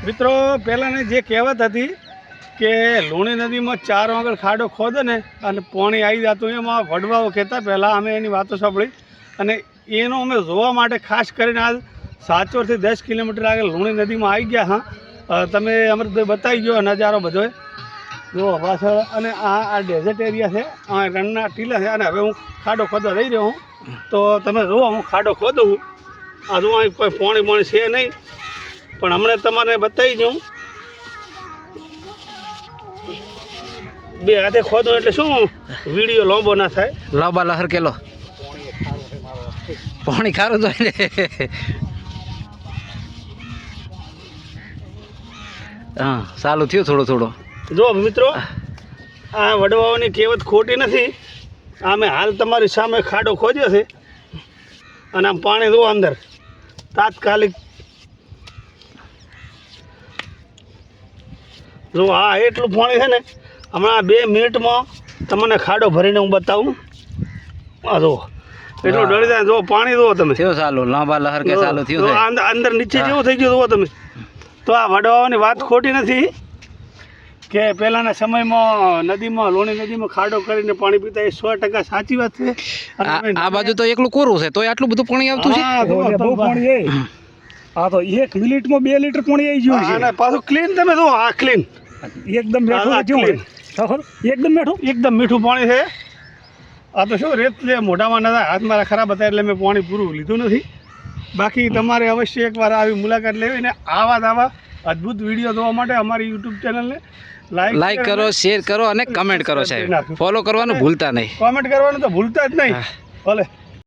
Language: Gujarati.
મિત્રો પહેલાંની જે કહેવત હતી કે લુણી નદીમાં 4 વાગડ ખાડો ખોદે ને અને પાણી આવી જતું એમાં વડવાઓ કહેતા પહેલાં અમે એની વાતો સાંભળી અને એનો અમે જોવા માટે ખાસ કરીને આજ સાચોરથી 10 કિલોમીટર આગળ લુણી નદીમાં આવી ગયા. હા, તમે અમૃતભાઈ બતાવી ગયો નજારો બધો જો પાછળ અને આ ડેઝર્ટ એરિયા છે, આ રણના ટીલા છે અને હવે હું ખાડો ખોદવા જઈ રહ્યો હું. તો તમે જુઓ હું ખાડો ખોદું આ જો અહીં કોઈ પાણી છે નહીં પણ હમણાં તમારે બતાવી દઉં. 2 હાથે ખોદો એટલે શું વિડીયો લાંબો ના થાય. લાંબા લહર કેલો પાણી ખારું તો હા ચાલુ થયું થોડું થોડું. જો મિત્રો આ વડવાઓની કહેવત ખોટી નથી. આ મેં હાલ તમારી સામે ખાડો ખોદ્યો છે અને આમ પાણી જુઓ અંદર તાત્કાલિક. જો આ એટલું પાણી છે ને હમણાં 2 મિનિટમાં તમને ખાડો ભરીને હું બતાવું. આ જુઓ એટલું ડળી જાય. જો પાણી જુઓ તમે થયું ચાલુ લાંબા લહર કે ચાલુ થયું અંદર નીચે જેવું થઈ ગયું જુઓ તમે. તો આ વડવાઓની વાત ખોટી નથી કે પહેલાંના સમયમાં નદીમાં લુણી નદીમાં ખાડો કરીને પાણી પીતા એ 100% સાચી વાત છે. આ બાજુ તો એકલું કોરું છે તોય આટલું બધું પાણી આવતું છે. બહુ પાણી છે. આ તો 1 મિનિટમાં 2 લીટર પાણી આવી ગયું છે અને પાછું ક્લીન તમે જુઓ. આ ક્લીન એકદમ એકદમ મીઠું એકદમ મીઠું પાણી છે. આ તો શું રેત લે મોઢામાં ના હાથ મારા ખરાબ હતા એટલે મેં પાણી પૂરું લીધું નથી. બાકી તમારે અવશ્ય એકવાર આવી મુલાકાત લેવી ને આવા અદ્ભુત વિડીયો જોવા માટે અમારી યુટ્યુબ ચેનલને લાઈક કરો, શેર કરો અને કમેન્ટ કરો સાહેબ. ફોલો કરવાનું ભૂલતા નહીં. કોમેન્ટ કરવાનું તો ભૂલતા જ નહીં. ભલે.